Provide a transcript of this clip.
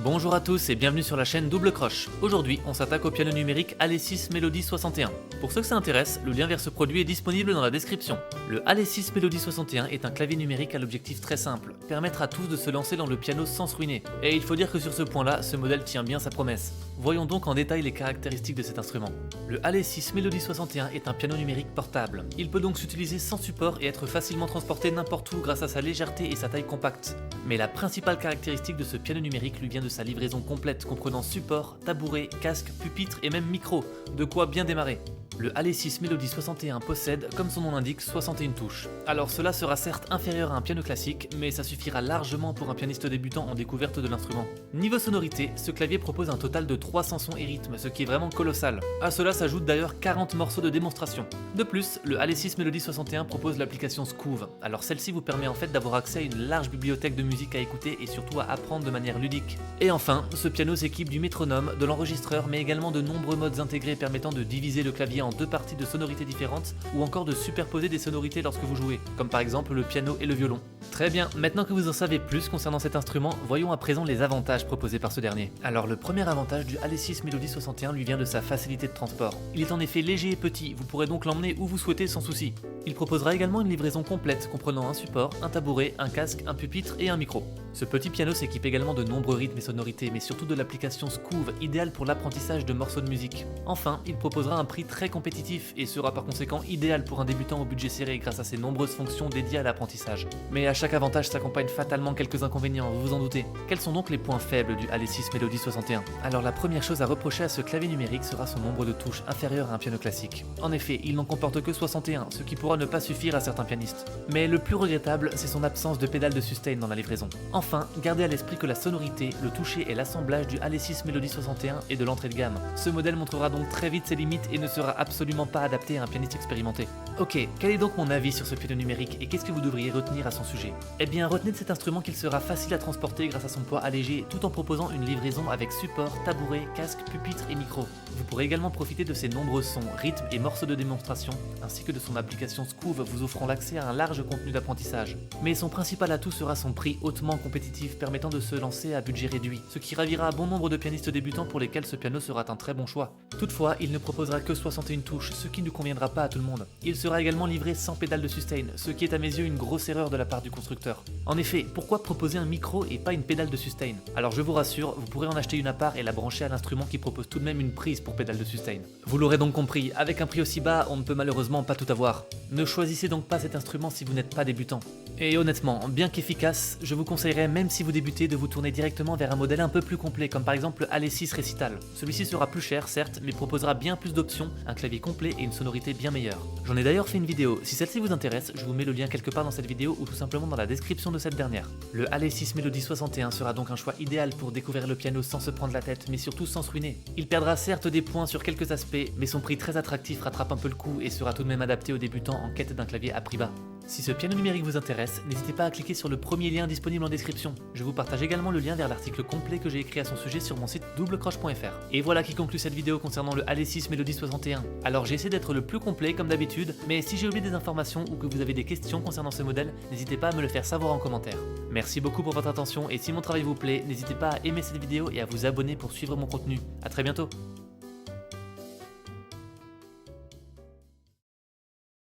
Bonjour à tous et bienvenue sur la chaîne Double Croche. Aujourd'hui, on s'attaque au piano numérique Alesis Melody 61. Pour ceux que ça intéresse, le lien vers ce produit est disponible dans la description. Le Alesis Melody 61 est un clavier numérique à l'objectif très simple, permettre à tous de se lancer dans le piano sans se ruiner. Et il faut dire que sur ce point-là, ce modèle tient bien sa promesse. Voyons donc en détail les caractéristiques de cet instrument. Le Alesis Melody 61 est un piano numérique portable. Il peut donc s'utiliser sans support et être facilement transporté n'importe où grâce à sa légèreté et sa taille compacte. Mais la principale caractéristique de ce piano numérique lui vient de sa livraison complète comprenant support, tabouret, casque, pupitre et même micro, de quoi bien démarrer. Le Alesis Melody 61 possède, comme son nom l'indique, 61 touches. Alors cela sera certes inférieur à un piano classique, mais ça suffira largement pour un pianiste débutant en découverte de l'instrument. Niveau sonorité, ce clavier propose un total de 300 sons et rythmes, ce qui est vraiment colossal. À cela s'ajoutent d'ailleurs 40 morceaux de démonstration. De plus, le Alesis Melody 61 propose l'application Scoove. Alors celle-ci vous permet en fait d'avoir accès à une large bibliothèque de musique à écouter et surtout à apprendre de manière ludique. Et enfin, ce piano s'équipe du métronome, de l'enregistreur, mais également de nombreux modes intégrés permettant de diviser le clavier en deux parties de sonorités différentes ou encore de superposer des sonorités lorsque vous jouez, comme par exemple le piano et le violon. Très bien, maintenant que vous en savez plus concernant cet instrument, voyons à présent les avantages proposés par ce dernier. Alors le premier avantage du Alesis Melody 61 lui vient de sa facilité de transport. Il est en effet léger et petit, vous pourrez donc l'emmener où vous souhaitez sans souci. Il proposera également une livraison complète comprenant un support, un tabouret, un casque, un pupitre et un micro. Ce petit piano s'équipe également de nombreux rythmes et sonorités, mais surtout de l'application Scoove, idéale pour l'apprentissage de morceaux de musique. Enfin, il proposera un prix très compétitif et sera par conséquent idéal pour un débutant au budget serré grâce à ses nombreuses fonctions dédiées à l'apprentissage. Mais à chaque avantage s'accompagne fatalement quelques inconvénients, vous vous en doutez. Quels sont donc les points faibles du Alesis Melody 61 ? Alors la première chose à reprocher à ce clavier numérique sera son nombre de touches inférieur à un piano classique. En effet, il n'en comporte que 61, ce qui pourra ne pas suffire à certains pianistes. Mais le plus regrettable, c'est son absence de pédale de sustain dans la livraison. Enfin, gardez à l'esprit que la sonorité, le toucher et l'assemblage du Alesis Melody 61 est de l'entrée de gamme. Ce modèle montrera donc très vite ses limites et ne sera absolument pas adapté à un pianiste expérimenté. Ok, quel est donc mon avis sur ce piano numérique et qu'est-ce que vous devriez retenir à son sujet ? Eh bien, retenez de cet instrument qu'il sera facile à transporter grâce à son poids allégé tout en proposant une livraison avec support, tabouret, casque, pupitre et micro. Vous pourrez également profiter de ses nombreux sons, rythmes et morceaux de démonstration, ainsi que de son application Scoove vous offrant l'accès à un large contenu d'apprentissage. Mais son principal atout sera son prix hautement compétitif permettant de se lancer à budget réduit, ce qui ravira bon nombre de pianistes débutants pour lesquels ce piano sera un très bon choix. Toutefois, il ne proposera que 61 touches, ce qui ne conviendra pas à tout le monde. Il sera également livré sans pédale de sustain, ce qui est à mes yeux une grosse erreur de la part du constructeur. En effet, pourquoi proposer un micro et pas une pédale de sustain ? Alors je vous rassure, vous pourrez en acheter une à part et la brancher à l'instrument qui propose tout de même une prise pour pédale de sustain. Vous l'aurez donc compris, avec un prix aussi bas, on ne peut malheureusement pas tout avoir. Ne choisissez donc pas cet instrument si vous n'êtes pas débutant. Et honnêtement, bien qu'efficace, je vous conseillerais même si vous débutez de vous tourner directement vers un modèle un peu plus complet comme par exemple le Alesis Recital. Celui-ci sera plus cher certes, mais proposera bien plus d'options, un clavier complet et une sonorité bien meilleure. J'en ai d'ailleurs fait une vidéo, si celle-ci vous intéresse, je vous mets le lien quelque part dans cette vidéo ou tout simplement dans la description de cette dernière. Le Alesis Melody 61 sera donc un choix idéal pour découvrir le piano sans se prendre la tête, mais surtout sans se ruiner. Il perdra certes des points sur quelques aspects, mais son prix très attractif rattrape un peu le coup et sera tout de même adapté aux débutants en quête d'un clavier à prix bas. Si ce piano numérique vous intéresse, n'hésitez pas à cliquer sur le premier lien disponible en description. Je vous partage également le lien vers l'article complet que j'ai écrit à son sujet sur mon site doublecroche.fr. Et voilà qui conclut cette vidéo concernant le Alesis Melody 61. Alors j'ai essayé d'être le plus complet comme d'habitude, mais si j'ai oublié des informations ou que vous avez des questions concernant ce modèle, n'hésitez pas à me le faire savoir en commentaire. Merci beaucoup pour votre attention et si mon travail vous plaît, n'hésitez pas à aimer cette vidéo et à vous abonner pour suivre mon contenu. A très bientôt.